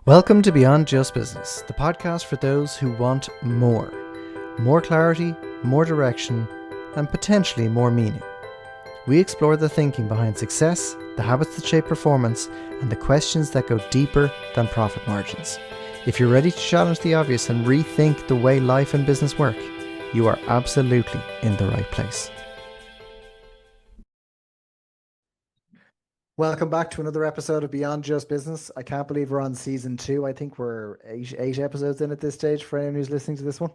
Welcome to Beyond Just Business, the podcast for those who want more. More clarity, more direction, and potentially more meaning. We explore the thinking behind success, the habits that shape performance, and the questions that go deeper than profit margins. If you're ready to challenge the obvious and rethink the way life and business work, you are absolutely in the right place. Welcome back to another episode of Beyond Just Business. I can't believe we're on season 2. I think we're eight episodes in at this stage for anyone who's listening to this one.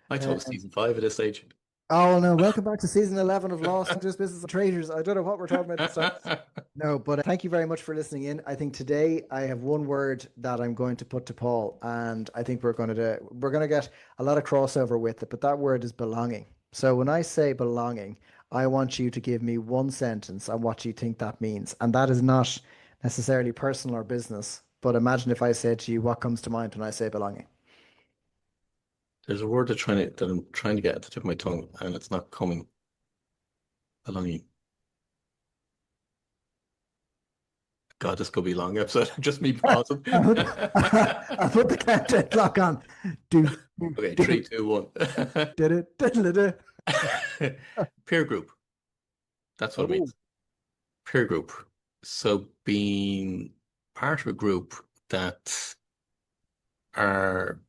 I thought it was season 5 at this stage. Oh no, welcome back to season 11 of Lost and Just Business and Traders. I don't know what we're talking about this time. No, but thank you very much for listening in. I think today I have one word that I'm going to put to Paul, and I think we're going to get a lot of crossover with it, but that word is belonging. So when I say belonging, I want you to give me one sentence on what you think that means. And that is not necessarily personal or business, but imagine if I said to you, what comes to mind when I say belonging? There's a word that I'm trying to get at the tip of my tongue, and it's not coming. Belonging. God, this could be a long episode. Just me pausing. I'll put the countdown clock on. Okay, 3, 2, 1. Peer group. That's what it means. Peer group. So being part of a group that are,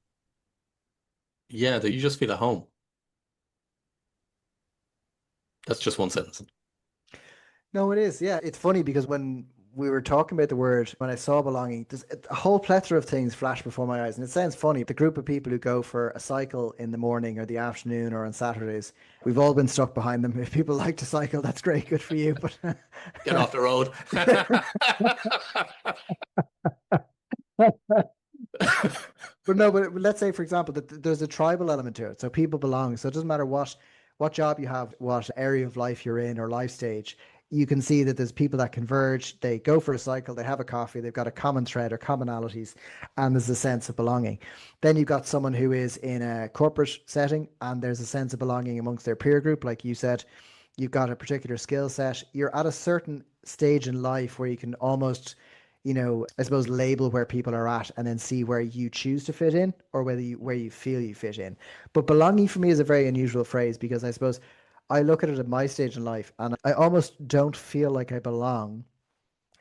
that you just feel at home. That's just one sentence. No, it is. Yeah, it's funny because when we were talking about the word, when I saw belonging, there's a whole plethora of things flash before my eyes. And it sounds funny. The group of people who go for a cycle in the morning or the afternoon or on Saturdays, we've all been stuck behind them. If people like to cycle, that's great. Good for you. But get off the road. But let's say, for example, that there's a tribal element to it. So people belong. So it doesn't matter what job you have, what area of life you're in or life stage, you can see that there's people that converge, they go for a cycle, they have a coffee, they've got a common thread or commonalities, and there's a sense of belonging. Then you've got someone who is in a corporate setting and there's a sense of belonging amongst their peer group. Like you said, you've got a particular skill set. You're at a certain stage in life where you can almost, I suppose label where people are at and then see where you choose to fit in or where you feel you fit in. But belonging for me is a very unusual phrase because I suppose I look at it at my stage in life and I almost don't feel like I belong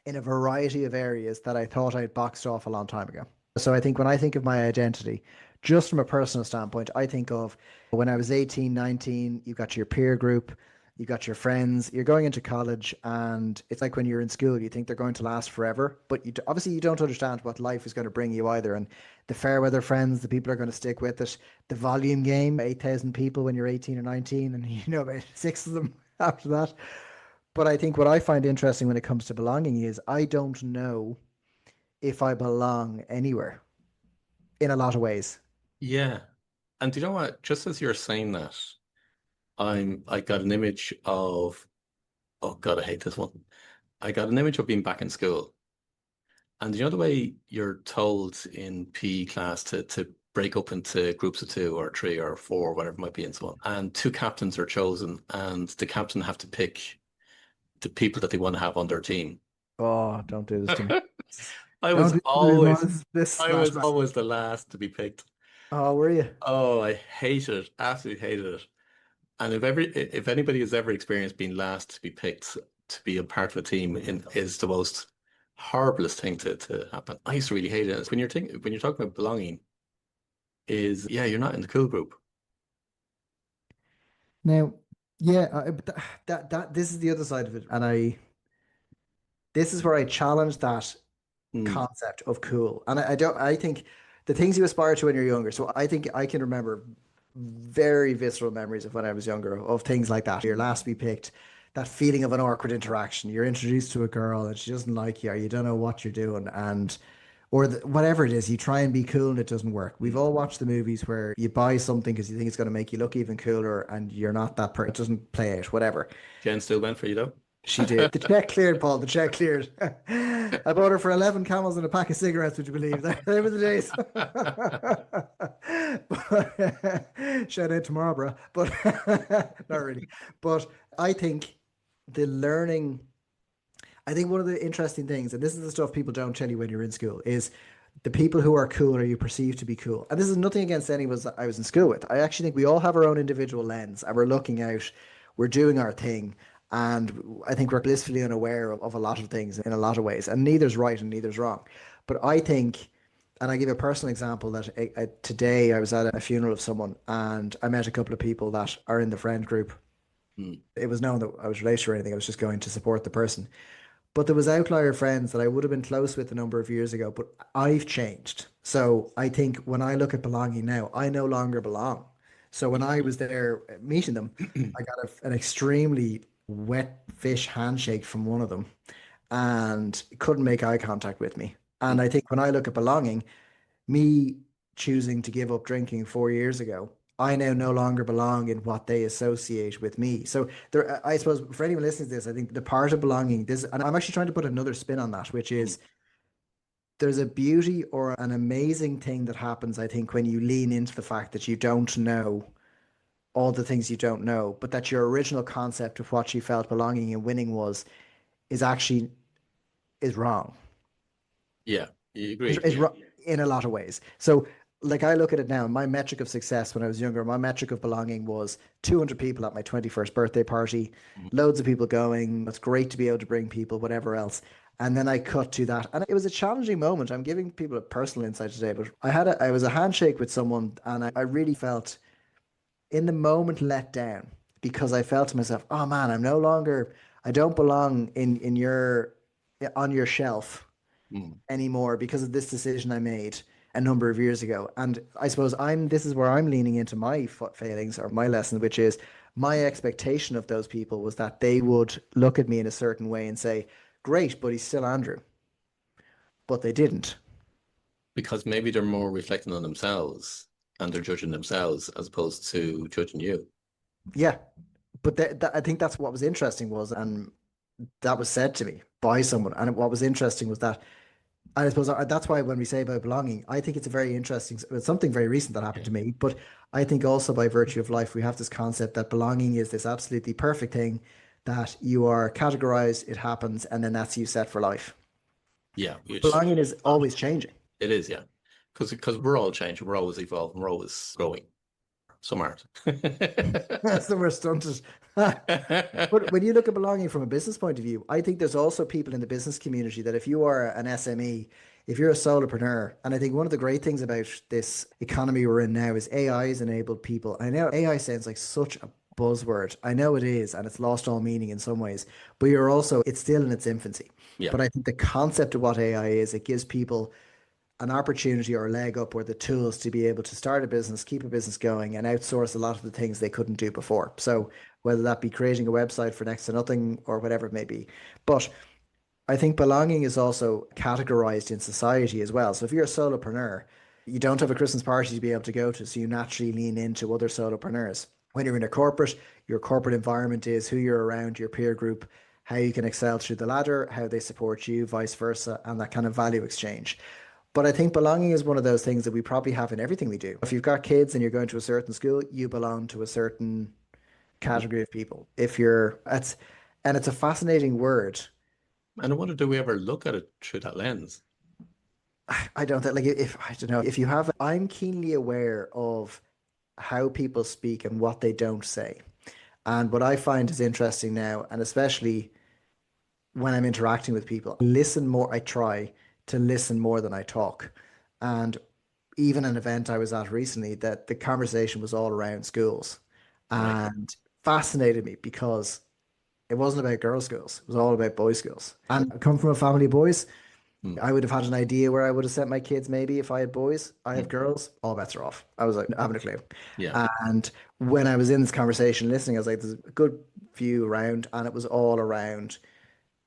in a variety of areas that I thought I'd boxed off a long time ago. So I think when I think of my identity, just from a personal standpoint, I think of when I was 18, 19, you've got your peer group, you've got your friends, you're going into college, and it's like when you're in school, you think they're going to last forever, but obviously you don't understand what life is going to bring you either. And the fair weather friends, the people are going to stick with it. The volume game, 8,000 people when you're 18 or 19, and about 6 of them after that. But I think what I find interesting when it comes to belonging is I don't know if I belong anywhere in a lot of ways. Yeah. And do you know what? Just as you're saying that, I got an image of, oh God, I hate this one. I got an image of being back in school. And you know the way you're told in PE class to break up into groups of 2 or 3 or 4, whatever it might be, and so on. And 2 captains are chosen, and the captain have to pick the people that they want to have on their team. Oh, don't do this to me. I was always the last to be picked. Oh, were you? Oh, I hated it. Absolutely hated it. And if anybody has ever experienced being last to be picked to be a part of a team is the most horriblest thing to happen. I used to really hate it. It's when you're talking about belonging, you're not in the cool group. Now, yeah, but that this is the other side of it, and this is where I challenge that concept of cool. And I think the things you aspire to when you're younger. So I think I can remember very visceral memories of when I was younger of things like that. You're last to be picked, that feeling of an awkward interaction. You're introduced to a girl and she doesn't like you, or you don't know what you're doing, or whatever it is, you try and be cool and it doesn't work. We've all watched the movies where you buy something because you think it's going to make you look even cooler and you're not that person. It doesn't play out, whatever. Jen still went for you though. She did. The check cleared, Paul. The check cleared. I bought her for 11 camels and a pack of cigarettes, would you believe? They were the days. Shout out tomorrow, bro. But not really. But I think I think one of the interesting things, and this is the stuff people don't tell you when you're in school, is The people who are cool are you perceive to be cool. And this is nothing against anyone that I was in school with. I actually think we all have our own individual lens and we're looking out, we're doing our thing. And I think we're blissfully unaware of a lot of things in a lot of ways. And neither's right and neither's wrong. But I think, and I give a personal example that today I was at a funeral of someone and I met a couple of people that are in the friend group. Mm. It was known that I was related or anything. I was just going to support the person. But there was outlier friends that I would have been close with a number of years ago, but I've changed. So I think when I look at belonging now, I no longer belong. So when I was there meeting them, I got an extremely wet fish handshake from one of them and couldn't make eye contact with me. And I think when I look at belonging, me choosing to give up drinking 4 years ago, I now no longer belong in what they associate with me. So there, I suppose for anyone listening to this, I think the part of belonging, this, and I'm actually trying to put another spin on that, which Mm. is there's a beauty or an amazing thing that happens, I think, when you lean into the fact that you don't know all the things you don't know, but that your original concept of what you felt belonging and winning was is actually is wrong. Yeah, you is, agreed. is Yeah. ru- in a lot of ways. So, like I look at it now, my metric of success when I was younger, my metric of belonging was 200 people at my 21st birthday party, Mm. loads of people going. It's great to be able to bring people, whatever else. And then I cut to that, and it was a challenging moment. I'm giving people a personal insight today, but I was a handshake with someone, and I really felt in the moment let down because I felt to myself, oh man, I don't belong in your on your shelf Mm. anymore because of this decision I made a number of years ago. And I suppose this is where I'm leaning into my failings or my lesson, which is my expectation of those people was that they would look at me in a certain way and say, great, but he's still Andrew. But they didn't. Because maybe they're more reflecting on themselves and they're judging themselves as opposed to judging you. Yeah. But I think that's what was interesting was, and that was said to me by someone. And what was interesting was that, and I suppose that's why when we say about belonging, I think it's a very interesting, it's something very recent that happened Yeah. to me. But I think also by virtue of life, we have this concept that belonging is this absolutely perfect thing that you are categorized, it happens, and then that's you set for life. Yeah, which Belonging is always changing. it is, yeah. Because we're all changing, we're always evolving, we're always growing. Some aren't. So we're stunted. But when you look at belonging from a business point of view, I think there's also people in the business community that if you are an SME, if you're a solopreneur, and I think one of the great things about this economy we're in now is AI has enabled people. I know AI sounds like such a buzzword. I know it is, and it's lost all meaning in some ways, but it's still in its infancy. Yeah, But I think the concept of what AI is, it gives people an opportunity or a leg up or the tools to be able to start a business, keep a business going, and outsource a lot of the things they couldn't do before. So whether that be creating a website for next to nothing or whatever it may be. But I think belonging is also categorized in society as well. So if you're a solopreneur, you don't have a Christmas party to be able to go to, so you naturally lean into other solopreneurs. When you're in a corporate, your corporate environment is who you're around, your peer group, how you can excel through the ladder, how they support you, vice versa, and that kind of value exchange. But I think belonging is one of those things that we probably have in everything we do. If you've got kids and you're going to a certain school, you belong to a certain category of people. If you're, and it's a fascinating word. and I wonder, do we ever look at it through that lens? I don't think, like, if, I don't know, if you have, I'm keenly aware of how people speak and what they don't say. And what I find is interesting now, and especially when I'm interacting with people, listen more. I try to listen more than I talk. And even an event I was at recently, that the conversation was all around schools Right. and fascinated me because it wasn't about girls' schools. It was all about boys' schools. And I come from a family of boys. Mm. I would have had an idea where I would have sent my kids maybe if I had boys. I have Mm. girls, all bets are off. I was like, I haven't a clue. Yeah. And when I was in this conversation listening, I was like, there's a good few around, and it was all around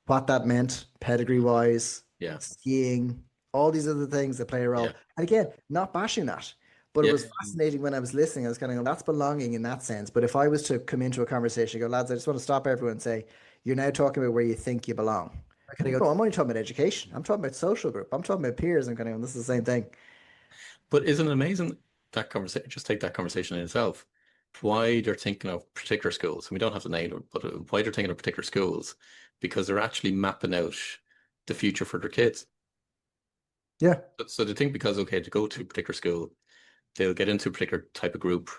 what that meant pedigree wise, Yeah. skiing, all these other things that play a Yeah. role. And again, not bashing that, but it Yeah. was fascinating when I was listening. I was kind of going, that's belonging in that sense. But if I was to come into a conversation, go, lads, I just want to stop everyone and say, you're now talking about where you think you belong. I kind of go, no, I'm only talking about education. I'm talking about social group. I'm talking about peers. I'm kind of going, this is the same thing. But isn't it amazing that conversation? Just take that conversation in itself. Why they're thinking of particular schools, and we don't have to name them, but why they're thinking of particular schools, because they're actually mapping out the future for their kids. Yeah. So they think because, okay, to go to a particular school, they'll get into a particular type of group,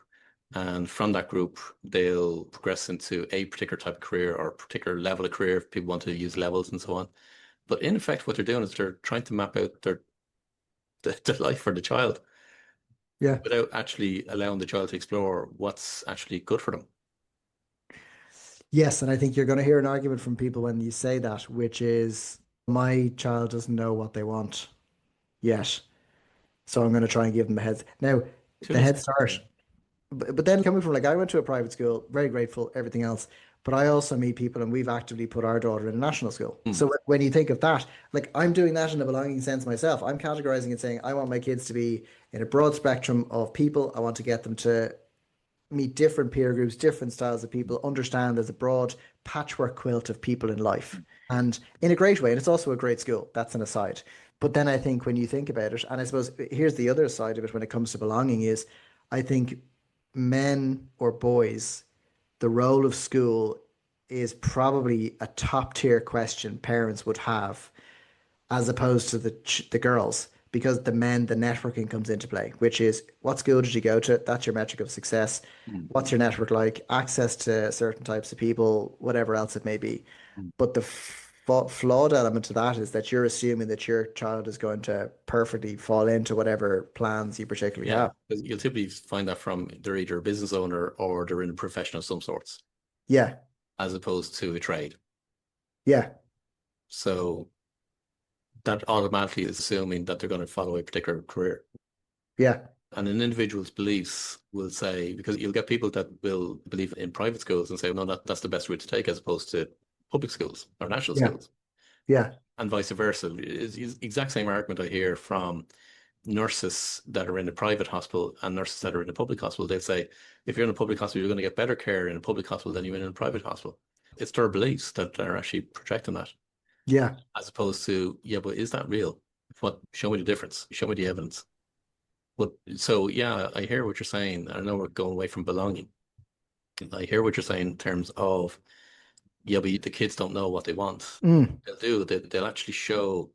and from that group, they'll progress into a particular type of career or a particular level of career if people want to use levels and so on. But in effect, what they're doing is they're trying to map out the life for the child Yeah. without actually allowing the child to explore what's actually good for them. Yes, and I think you're going to hear an argument from people when you say that, which is my child doesn't know what they want yet. So I'm going to try and give them a head. Now, To an the head extent, start, but then coming from like I went to a private school, very grateful, everything else. But I also meet people, and we've actively put our daughter in a national school. hmm, So when you think of that, like I'm doing that in a belonging sense myself. I'm categorizing and saying I want my kids to be in a broad spectrum of people. I want to get them to meet different peer groups, different styles of people, understand there's a broad patchwork quilt of people in life. And in a great way, and it's also a great school. That's an aside. But then I think when you think about it, and I suppose here's the other side of it when it comes to belonging is I think men or boys, the role of school is probably a top tier question parents would have as opposed to the girls because the networking comes into play, which is what school did you go to? That's your metric of success. hmm, What's your network like? Access to certain types of people, whatever else it may be. hmm. But the flawed element to that is that you're assuming that your child is going to perfectly fall into whatever plans you particularly Yeah, have. because you'll typically find that from they're either a business owner or they're in a profession of some sorts, Yeah, as opposed to a trade. yeah, So that automatically is assuming that they're going to follow a particular career. yeah, And an individual's beliefs will say, because you'll get people that will believe in private schools and say, no, that's the best route to take as opposed to public schools or national yeah, schools, yeah, and vice versa. It's the exact same argument I hear from nurses that are in a private hospital and nurses that are in a public hospital. They'll say, if you're in a public hospital, you're going to get better care in a public hospital than you in a private hospital. It's their beliefs that are actually projecting that, yeah. as opposed to, yeah, but is that real? What? Show me the difference. Show me the evidence. But so yeah, I hear what you're saying. I know we're going away from belonging. I hear what you're saying in terms of, yeah, but the kids don't know what they want. Mm, They'll do. They'll actually show,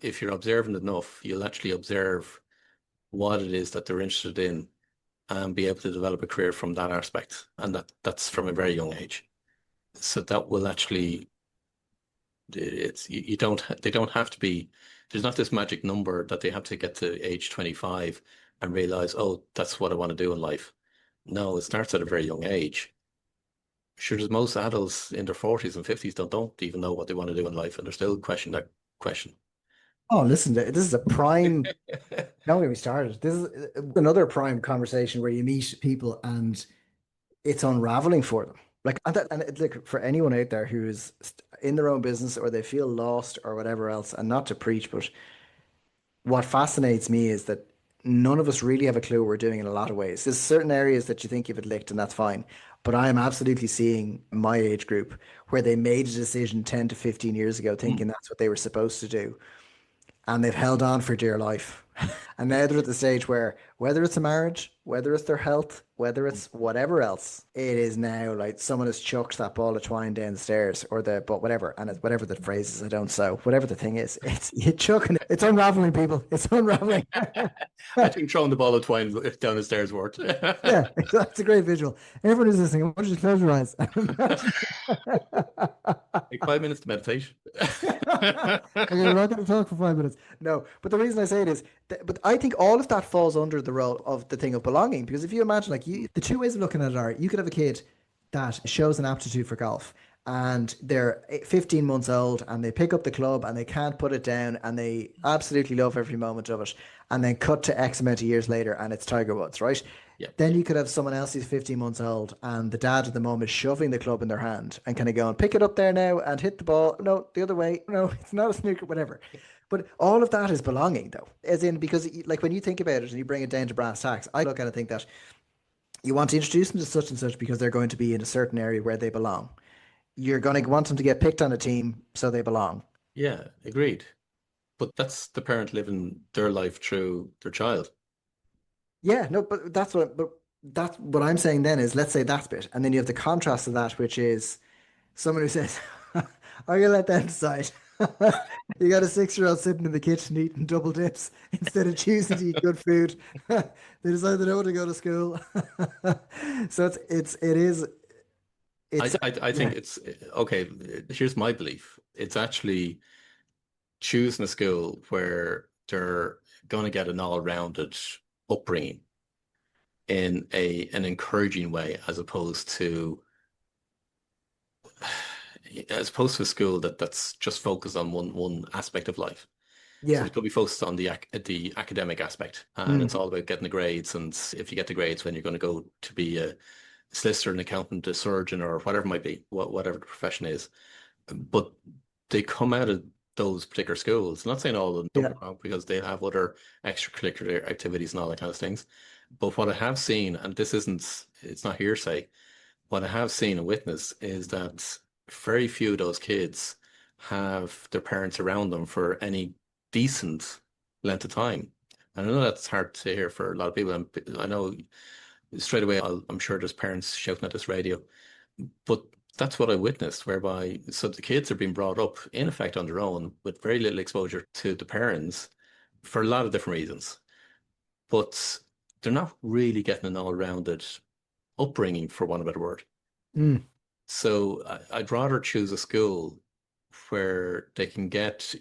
if you're observant enough, you'll actually observe what it is that they're interested in and be able to develop a career from that aspect. And that's from a very young age. So that will actually, you don't, they don't have to be, there's not this magic number that they have to get to age 25 and realize, oh, that's what I want to do in life. No, it starts at a very young age. Sure, there's most adults in their 40s and 50s don't even know what they want to do in life, and they're still questioning that question. oh, listen, this is a prime. Don't get me started. This is another prime conversation where you meet people and it's unraveling for them. Like, like for anyone out there who is in their own business or they feel lost or whatever else, and not to preach, but what fascinates me is that none of us really have a clue what we're doing in a lot of ways. There's certain areas that you think you've licked, and that's fine. But I am absolutely seeing my age group where they made a decision 10 to 15 years ago, Hmm. thinking that's what they were supposed to do, and they've held on for dear life. And now they're at the stage where whether it's a marriage, whether it's their health, whether it's whatever else, it is now like someone has chucked that ball of twine down the stairs or the but whatever, and it's whatever the phrase is, I don't so whatever the thing is, it's you chucking it. It's unraveling, people. It's unraveling. I think throwing the ball of twine down the stairs worked. Yeah, it's a great visual. Everyone who's listening, I want you to close your eyes. Imagine. Like 5 minutes to meditation. Okay, we're not going to talk for 5 minutes. No, but the reason I say it is, but I think all of that falls under the role of the thing of belonging. Because if you imagine, like, the two ways of looking at it are, you could have a kid that shows an aptitude for golf, and they're 15 months old, and they pick up the club, and they can't put it down, and they absolutely love every moment of it, and then cut to X amount of years later, and it's Tiger Woods, right? Yeah. Then you could have someone else who's 15 months old and the dad at the moment is shoving the club in their hand and kind of going, pick it up there now and hit the ball. No, the other way. No, it's not a snooker, whatever. But all of that is belonging though. As in, because like when you think about it and you bring it down to brass tacks, I look at it and think that you want to introduce them to such and such because they're going to be in a certain area where they belong. You're going to want them to get picked on a team so they belong. Yeah, agreed. But that's the parent living their life through their child. Yeah, no, but that's what I'm saying then is let's say that bit. And then you have the contrast of that, which is someone who says, I'm gonna let them decide. You got a 6-year-old sitting in the kitchen eating double dips instead of choosing to eat good food. They decide they don't want to go to school. So it's I yeah, think it's okay. Here's my belief. It's actually choosing a school where they're going to get an all-rounded upbringing in an encouraging way, as opposed to a school that's just focused on one aspect of life. So yeah. it could be focused on the academic aspect, and Mm, it's all about getting the grades. And if you get the grades, when you're going to go to be a solicitor, an accountant, a surgeon, or whatever it might be, whatever the profession is. But they come out of those particular schools. I'm not saying all of them, don't yeah. get me wrong, because they have other extracurricular activities and all that kind of things. But what I have seen, and it's not hearsay, what I have seen and witnessed is that very few of those kids have their parents around them for any decent length of time. And I know that's hard to hear for a lot of people. And I know straight away, I'm sure there's parents shouting at this radio, but that's what I witnessed, whereby so the kids are being brought up in effect on their own with very little exposure to the parents for a lot of different reasons. But they're not really getting an all-rounded upbringing, for want of a better word. Mm, So I'd rather choose a school where you can get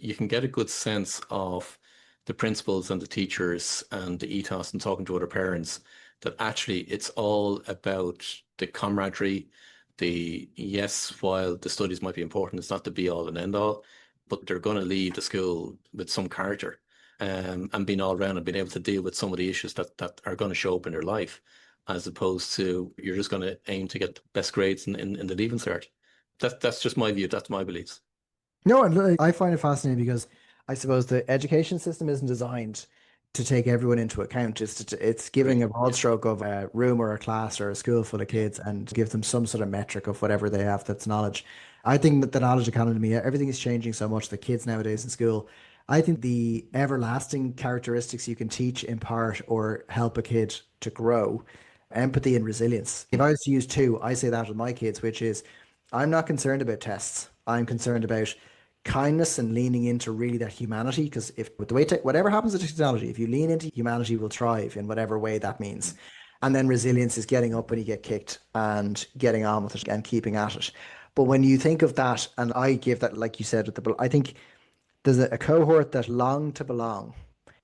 a good sense of the principals and the teachers and the ethos and talking to other parents that actually it's all about the camaraderie, yes, while the studies might be important, it's not the be all and end all, but they're going to leave the school with some character, and being all around and being able to deal with some of the issues that are going to show up in their life, as opposed to you're just going to aim to get the best grades in the Leaving Cert. That's just my view. That's my beliefs. No, and like, I find it fascinating because I suppose the education system isn't designed to take everyone into account. It's giving Agreed. a broad Yeah. stroke of a room or a class or a school full of kids and give them some sort of metric of whatever they have that's knowledge. I think that the knowledge economy, everything is changing so much. The kids nowadays in school, I think the everlasting characteristics you can teach, impart, or help a kid to grow, empathy and resilience. If I was to use two, I say that with my kids, which is I'm not concerned about tests. I'm concerned about kindness and leaning into really that humanity. Because if with the way whatever happens to technology, if you lean into humanity, will thrive in whatever way that means. And then resilience is getting up when you get kicked and getting on with it and keeping at it. But when you think of that, and I give that, like you said, with I think there's a cohort that long to belong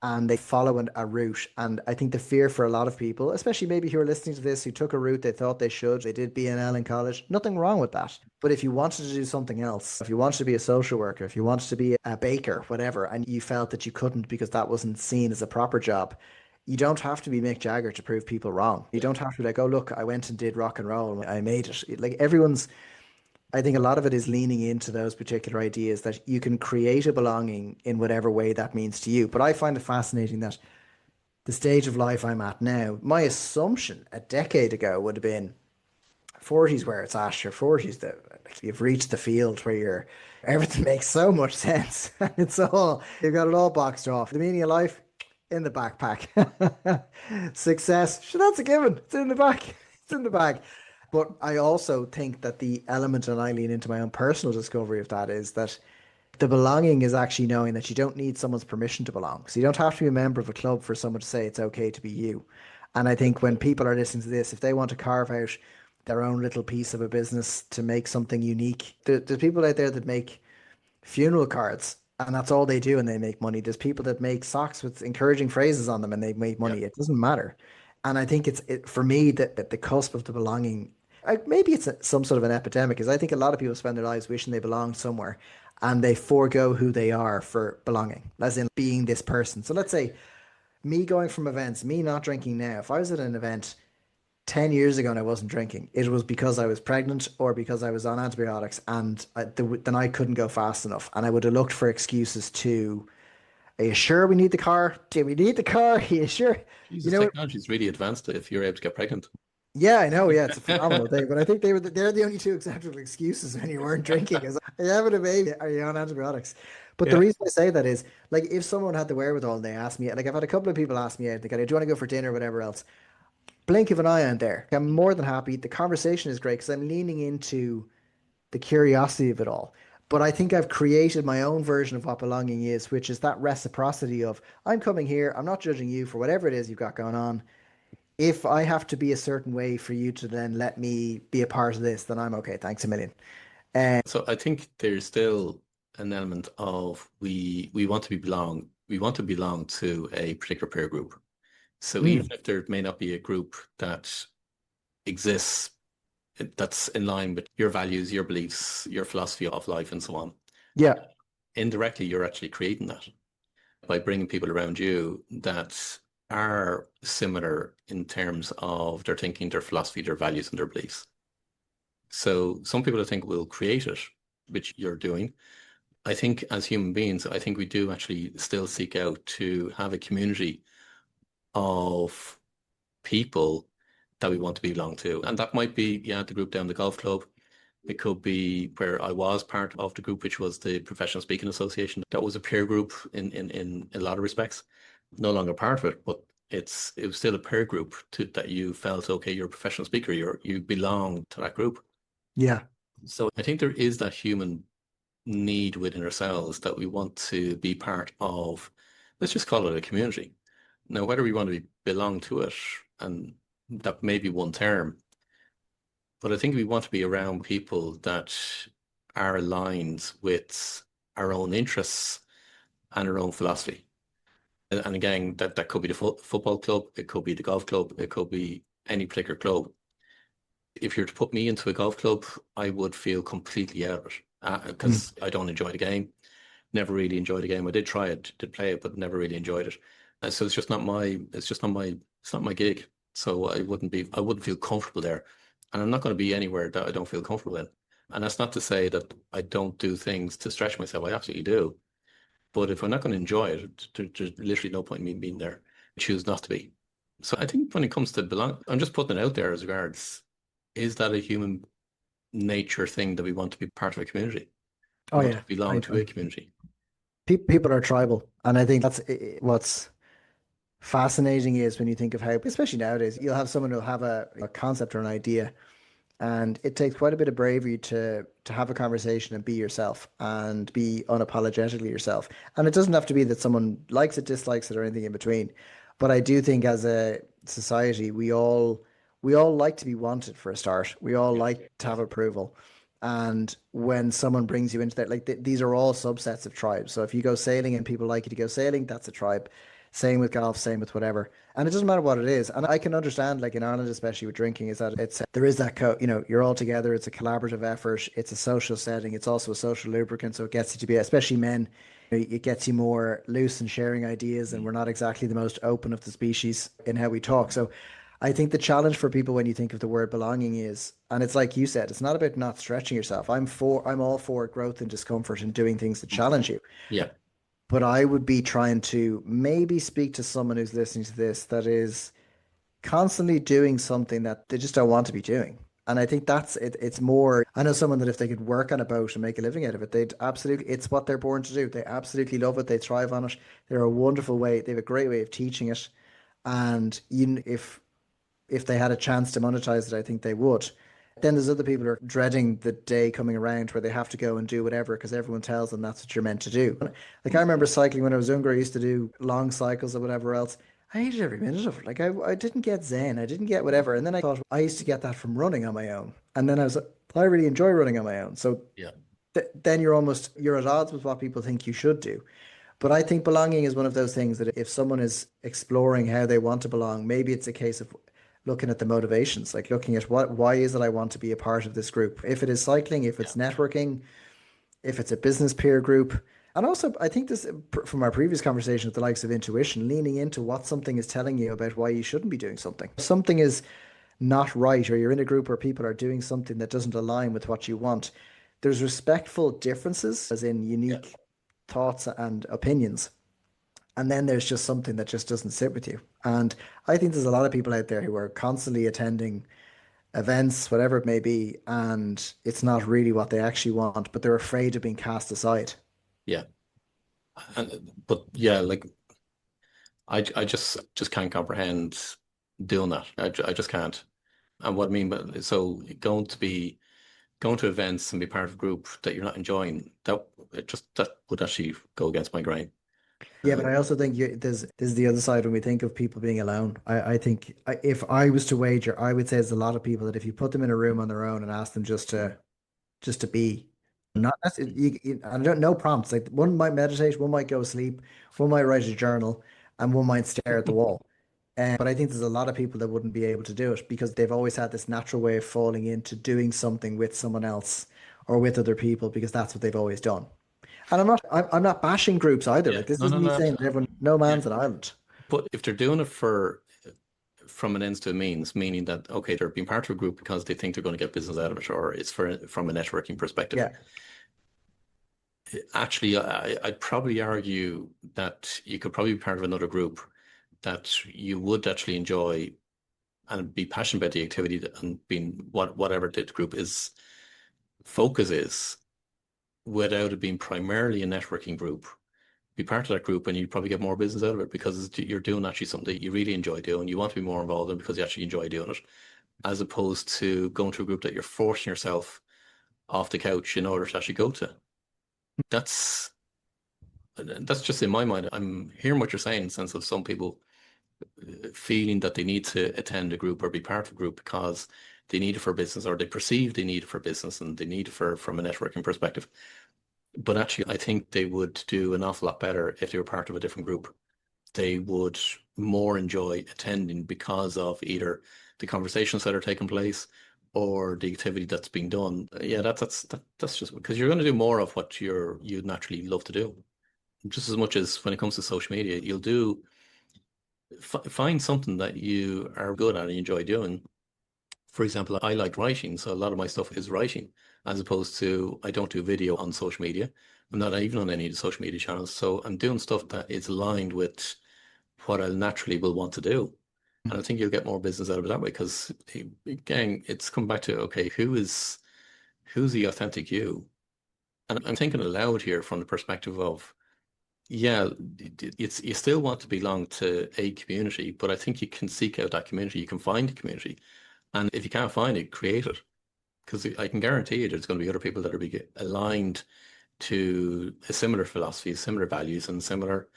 and they follow a route. And I think the fear for a lot of people, especially maybe who are listening to this, who took a route they thought they did BNL in college, nothing wrong with that. But if you wanted to do something else, if you wanted to be a social worker, if you wanted to be a baker, whatever, and you felt that you couldn't because that wasn't seen as a proper job, you don't have to be Mick Jagger to prove people wrong. You Yeah. don't have to be like, oh, look, I went and did rock and roll. I made it. Like everyone's I think a lot of it is leaning into those particular ideas that you can create a belonging in whatever way that means to you. But I find it fascinating that the stage of life I'm at now, my assumption a decade ago would have been 40s where it's at, your 40s that like, you've reached the field where you're everything makes so much sense. It's all you've got it all boxed off. The meaning of life in the backpack. Success, sure, that's a given. It's in the back. It's in the bag. But I also think that the element, and I lean into my own personal discovery of that, is that the belonging is actually knowing that you don't need someone's permission to belong. So you don't have to be a member of a club for someone to say it's okay to be you. And I think when people are listening to this, if they want to carve out their own little piece of a business to make something unique, there's people out there that make funeral cards and that's all they do and they make money. There's people that make socks with encouraging phrases on them and they make Yeah. money. It doesn't matter. And I think for me that the cusp of the belonging, maybe it's some sort of an epidemic, because I think a lot of people spend their lives wishing they belonged somewhere and they forego who they are for belonging, as in being this person. So let's say me going from events, me not drinking now. If I was at an event 10 years ago and I wasn't drinking, it was because I was pregnant or because I was on antibiotics and the night couldn't go fast enough. And I would have looked for excuses to, are you sure we need the car? Do we need the car? Are you sure? You Jesus, know, technology is really advanced if you're able to get pregnant. yeah, I know. Yeah, it's a phenomenal thing. But I think they're the only two acceptable excuses when you weren't drinking. Is, are you having a baby? Are you on antibiotics? But the Yeah. reason I say that is, like, if someone had the wherewithal and they asked me, like, I've had a couple of people ask me out, they go, do you want to go for dinner or whatever else? Blink of an eye on there. I'm more than happy. The conversation is great because I'm leaning into the curiosity of it all. But I think I've created my own version of what belonging is, which is that reciprocity of I'm coming here, I'm not judging you for whatever it is you've got going on. If I have to be a certain way for you to then let me be a part of this, then I'm okay. Thanks a million. So I think there's still an element of we want to we want to belong to a particular peer group. So even Mm, if there may not be a group that exists that's in line with your values, your beliefs, your philosophy of life, and so on, yeah, indirectly you're actually creating that by bringing people around you that are similar in terms of their thinking, their philosophy, their values, and their beliefs. So some people I think will create it, which you're doing. I think as human beings, I think we do actually still seek out to have a community of people that we want to belong to. And that might be, yeah, the group down the golf club. It could be where I was part of the group, which was the Professional Speaking Association. That was a peer group in a lot of respects. No longer part of it, but it was still a peer group that you felt, okay, you're a professional speaker, you belong to that group. yeah. So I think there is that human need within ourselves that we want to be part of, let's just call it a community. Now, whether we want to belong to it, and that may be one term, but I think we want to be around people that are aligned with our own interests and our own philosophy. And again, that could be the football club, it could be the golf club, it could be any particular club. If you're to put me into a golf club, I would feel completely out of it Mm, because I don't enjoy the game. Never really enjoyed the game. I did try it, did play it, but never really enjoyed it. So it's not my gig. So I wouldn't feel comfortable there. And I'm not going to be anywhere that I don't feel comfortable in. And that's not to say that I don't do things to stretch myself. I absolutely do. But if I'm not going to enjoy it, there's literally no point in me being there. I choose not to be. So I think when it comes to belong, I'm just putting it out there as regards, is that a human nature thing that we want to be part of a community? oh We want yeah. to belong to a community. People are tribal, and I think that's what's fascinating is when you think of how, especially nowadays, you'll have someone who'll have a concept or an idea. And it takes quite a bit of bravery to have a conversation and be yourself and be unapologetically yourself. And it doesn't have to be that someone likes it, dislikes it, or anything in between. But I do think as a society, we all like to be wanted for a start. We all Yeah. like to have approval. And when someone brings you into that, like these are all subsets of tribes. So if you go sailing and people like you to go sailing, that's a tribe. Same with golf, same with whatever. And it doesn't matter what it is. And I can understand, like in Ireland, especially with drinking, is that there is that you're all together. It's a collaborative effort. It's a social setting. It's also a social lubricant. So it gets you to be, especially men, it gets you more loose in sharing ideas. And Mm. we're not exactly the most open of the species in how we talk. So I think the challenge for people when you think of the word belonging is, and it's like you said, it's not about not stretching yourself. I'm all for growth and discomfort and doing things that challenge you. Yeah. But I would be trying to maybe speak to someone who's listening to this that is constantly doing something that they just don't want to be doing. And I think that's it. It's more, I know someone that if they could work on a boat and make a living out of it, they'd absolutely, it's what they're born to do. They absolutely love it. They thrive on it. They're a wonderful way. They have a great way of teaching it. And if they had a chance to monetize it, I think they would. Then there's other people who are dreading the day coming around where they have to go and do whatever because everyone tells them that's what you're meant to do. Like I remember cycling when I was younger, I used to do long cycles or whatever else. I hated every minute of it. Like I didn't get zen, I didn't get whatever. And then I thought I used to get that from running on my own. And then I was like, I really enjoy running on my own. So Yeah. then you're at odds with what people think you should do. But I think belonging is one of those things that if someone is exploring how they want to belong, maybe it's a case of looking at the motivations, like looking at why is it I want to be a part of this group? If it is cycling, if Yeah. it's networking, if it's a business peer group. And also, I think this from our previous conversation with the likes of intuition, leaning into what something is telling you about why you shouldn't be doing something. If something is not right, or you're in a group where people are doing something that doesn't align with what you want, there's respectful differences, as in Yeah. unique thoughts and opinions. And then there's just something that just doesn't sit with you. And I think there's a lot of people out there who are constantly attending events, whatever it may be, and it's not really what they actually want, but they're afraid of being cast aside. Yeah. But yeah, like I just can't comprehend doing that. I just can't. And what I mean by so going to be going to events and be part of a group that you're not enjoying, that would actually go against my grain. Yeah, but I also think there's the other side when we think of people being alone. I think if I was to wager, I would say there's a lot of people that if you put them in a room on their own and ask them just to be, not that's I don't know prompts. Like one might meditate, one might go to sleep, one might write a journal, and one might stare at the wall. But I think there's a lot of people that wouldn't be able to do it because they've always had this natural way of falling into doing something with someone else or with other people because that's what they've always done. And I'm not bashing groups either. Yeah, Like this no, isn't no, me no. saying that everyone, no Yeah, man's an island. but if they're doing it from an ends to a means, meaning that okay, they're being part of a group because they think they're going to get business out of it, or it's from a networking perspective. Yeah. Actually, I'd probably argue that you could probably be part of another group that you would actually enjoy and be passionate about the activity and being whatever the group is focus is, without it being primarily a networking group. Be part of that group and you probably get more business out of it because you're doing actually something that you really enjoy doing. You want to be more involved in because you actually enjoy doing it, as opposed to going to a group that you're forcing yourself off the couch in order to actually go to. That's that's just in my mind. I'm hearing what you're saying in the sense of some people feeling that they need to attend a group or be part of a group because they need it for business or they perceive they need it for business and they need it from a networking perspective. But actually, I think they would do an awful lot better if they were part of a different group. They would more enjoy attending because of either the conversations that are taking place or the activity that's being done. Yeah, that's just because you're going to do more of what you naturally love to do. Just as much as when it comes to social media, you'll find something that you are good at and you enjoy doing. For example, I like writing, so a lot of my stuff is writing, as opposed to I don't do video on social media. I'm not even on any of the social media channels, so I'm doing stuff that is aligned with what I naturally will want to do. And I think you'll get more business out of it that way because again, it's come back to okay, who's the authentic you? And I'm thinking aloud here from the perspective of yeah, it's you still want to belong to a community, but I think you can seek out that community. You can find a community, and if you can't find it, create it. Because I can guarantee you, there's going to be other people that are be aligned to a similar philosophy, similar values, and similar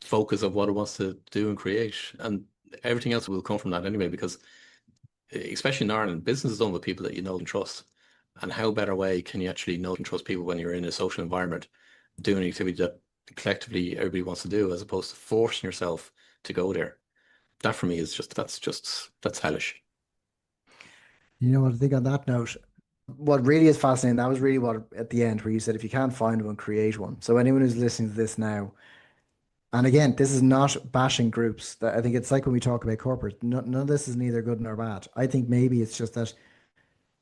focus of what it wants to do and create. And everything else will come from that anyway. Because especially in Ireland, business is done with people that you know and trust. And how better way can you actually know and trust people when you're in a social environment doing an activity that collectively everybody wants to do, as opposed to forcing yourself to go there. That for me is that's hellish. You know what I think on that note, what really is fascinating, that was really what at the end where you said if you can't find one, create one. So anyone who's listening to this now, and again, this is not bashing groups. That I think it's like when we talk about corporate, none of this is neither good nor bad. I think maybe it's just that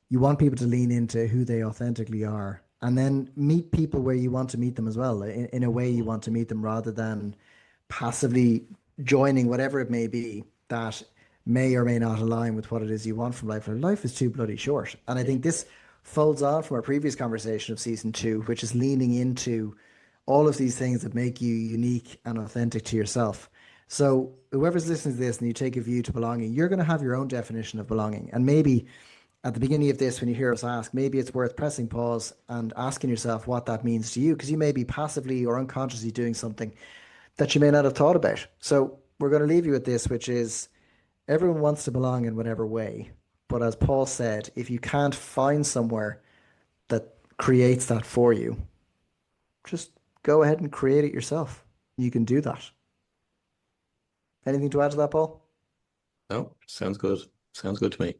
you want people to lean into who they authentically are and then meet people where you want to meet them as well, in a way you want to meet them rather than passively joining whatever it may be that may or may not align with what it is you want from life. Life is too bloody short. And I think this folds on from our previous conversation of season two, which is leaning into all of these things that make you unique and authentic to yourself. So whoever's listening to this and you take a view to belonging, you're going to have your own definition of belonging. And maybe at the beginning of this, when you hear us ask, maybe it's worth pressing pause and asking yourself what that means to you, because you may be passively or unconsciously doing something that you may not have thought about. So we're going to leave you with this, which is everyone wants to belong in whatever way. But as Paul said, if you can't find somewhere that creates that for you, just go ahead and create it yourself. You can do that. Anything to add to that, Paul? No, sounds good. Sounds good to me.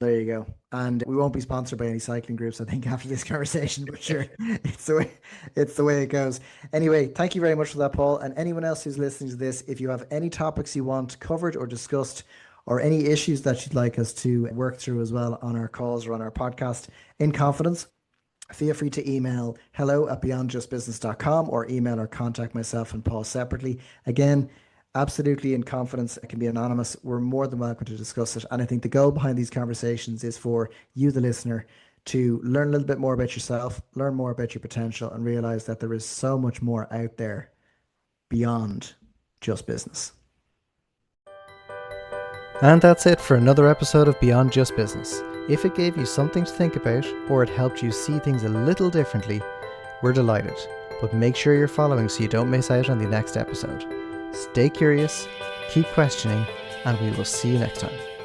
There you go. And we won't be sponsored by any cycling groups, I think, after this conversation, but sure, it's the way it goes. Anyway, thank you very much for that, Paul. And anyone else who's listening to this, if you have any topics you want covered or discussed, or any issues that you'd like us to work through as well on our calls or on our podcast in confidence, feel free to email hello@beyondjustbusiness.com or email or contact myself and Paul separately. Again, absolutely in confidence. It can be anonymous. We're more than welcome to discuss it. And I think the goal behind these conversations is for you, the listener, to learn a little bit more about yourself, learn more about your potential, and realize that there is so much more out there beyond just business. And that's it for another episode of Beyond Just Business. If it gave you something to think about, or it helped you see things a little differently, we're delighted. But make sure you're following so you don't miss out on the next episode. Stay curious, keep questioning, and we will see you next time.